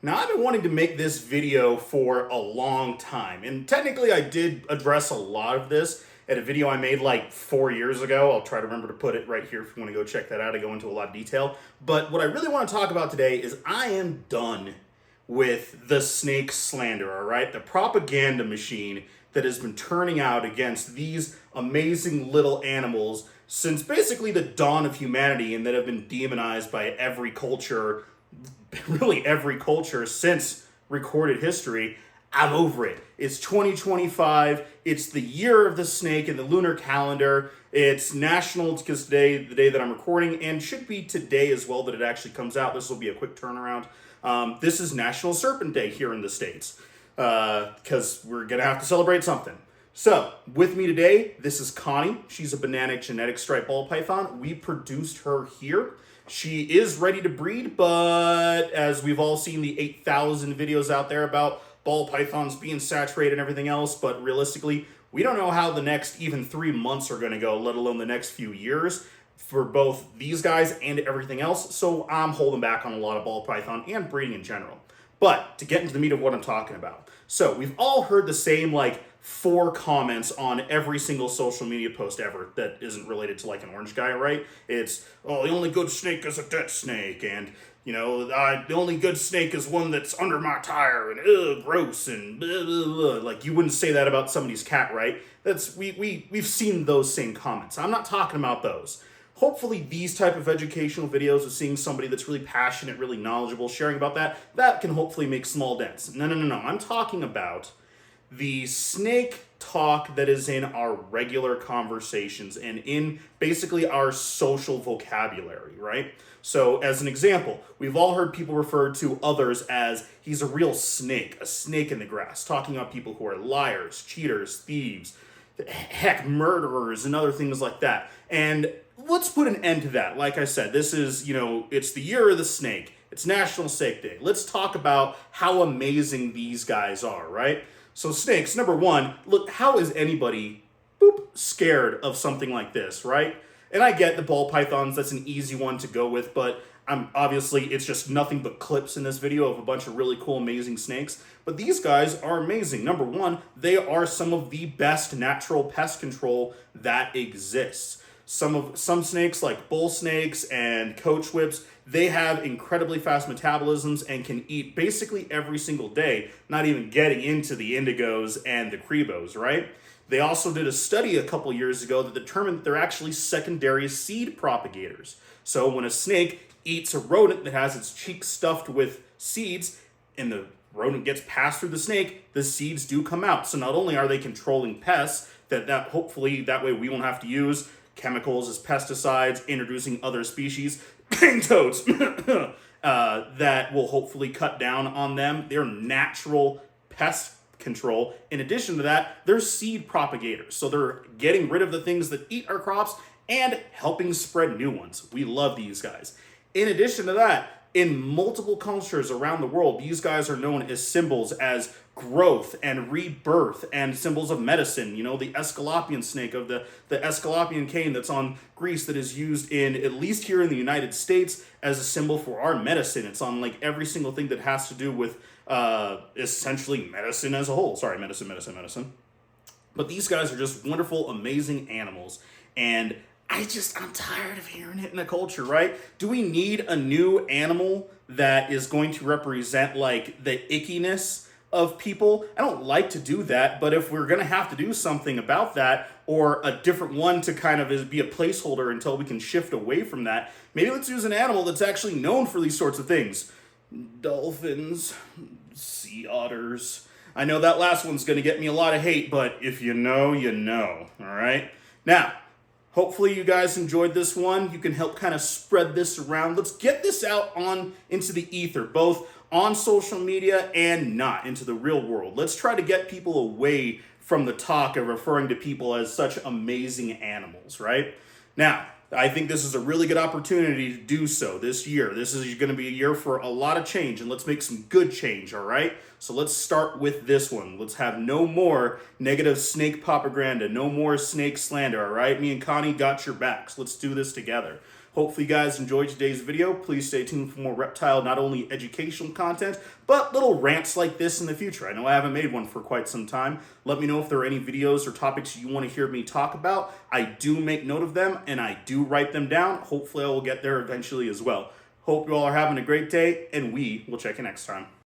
Now, I've been wanting to make this video for a long time, and technically I did address a lot of this at a video I made like 4 years ago. I'll try to remember to put it right here if you want to go check that out. I go into a lot of detail. But what I really want to talk about today is I am done with the snake slander, all right? The propaganda machine that has been turning out against these amazing little animals since basically the dawn of humanity, and that have been demonized by every culture, really every culture since recorded history. I'm over it. It's 2025. It's the year of the snake in the lunar calendar. It's national because today, the day that I'm recording, and should be today as well that it actually comes out. This will be a quick turnaround. This is National Serpent Day here in the States because we're going to have to celebrate something. So, with me today, this is Connie. She's a banana genetic striped ball python. We produced her here. She is ready to breed, but as we've all seen the 8,000 videos out there about ball pythons being saturated and everything else, but realistically, we don't know how the next even 3 months are going to go, let alone the next few years for both these guys and everything else. So I'm holding back on a lot of ball python and breeding in general. But to get into the meat of what I'm talking about. So we've all heard the same like 4 comments on every single social media post ever that isn't related to like an orange guy, right? It's, oh, the only good snake is a dead snake, and you know, the only good snake is one that's under my tire, and ugh, gross, and blah, blah, blah. Like you wouldn't say that about somebody's cat, right? That's we've seen those same comments. I'm not talking about those. Hopefully these type of educational videos of seeing somebody that's really passionate, really knowledgeable, sharing about that can hopefully make small dents. No. I'm talking about the snake talk that is in our regular conversations and in basically our social vocabulary, right? So as an example, we've all heard people refer to others as he's a real snake, a snake in the grass, talking about people who are liars, cheaters, thieves, heck, murderers, and other things like that. And let's put an end to that. Like I said, this is, it's the year of the snake. It's National Snake Day. Let's talk about how amazing these guys are, right? So snakes, number one, look, how is anybody, scared of something like this, right? And I get the ball pythons, that's an easy one to go with, but obviously it's just nothing but clips in this video of a bunch of really cool, amazing snakes. But these guys are amazing. Number one, they are some of the best natural pest control that exists. Some snakes like bull snakes and coach whips, they have incredibly fast metabolisms and can eat basically every single day, not even getting into the indigos and the crebos, right? They also did a study a couple years ago that determined that they're actually secondary seed propagators. So when a snake eats a rodent that has its cheek stuffed with seeds and the rodent gets passed through the snake, the seeds do come out. So not only are they controlling pests, that hopefully that way we won't have to use chemicals as pesticides, introducing other species, king toads, that will hopefully cut down on them. They're natural pest control. In addition to that, they're seed propagators. So they're getting rid of the things that eat our crops and helping spread new ones. We love these guys. In addition to that, in multiple cultures around the world, these guys are known as symbols as growth and rebirth and symbols of medicine. You know, the Esculapian snake of the Esculapian cane that's on Greece that is used in, at least here in the United States, as a symbol for our medicine. It's on like every single thing that has to do with essentially medicine as a whole. Sorry, medicine. But these guys are just wonderful, amazing animals. And I'm tired of hearing it in the culture, right? Do we need a new animal that is going to represent like the ickiness of people? I don't like to do that, but if we're going to have to do something about that, or a different one to kind of be a placeholder until we can shift away from that, maybe let's use an animal that's actually known for these sorts of things. Dolphins, sea otters. I know that last one's going to get me a lot of hate, but if you know, you know, all right? Now, hopefully you guys enjoyed this one. You can help kind of spread this around. Let's get this out into the ether, both on social media and not, into the real world. Let's try to get people away from the talk of referring to people as such amazing animals, right? Now, I think this is a really good opportunity to do so this year. This is going to be a year for a lot of change, and let's make some good change, all right? So let's start with this one. Let's have no more negative snake propaganda, no more snake slander, all right? Me and Connie got your backs. Let's do this together. Hopefully you guys enjoyed today's video. Please stay tuned for more reptile, not only educational content, but little rants like this in the future. I know I haven't made one for quite some time. Let me know if there are any videos or topics you want to hear me talk about. I do make note of them and I do write them down. Hopefully I will get there eventually as well. Hope you all are having a great day, and we will check you next time.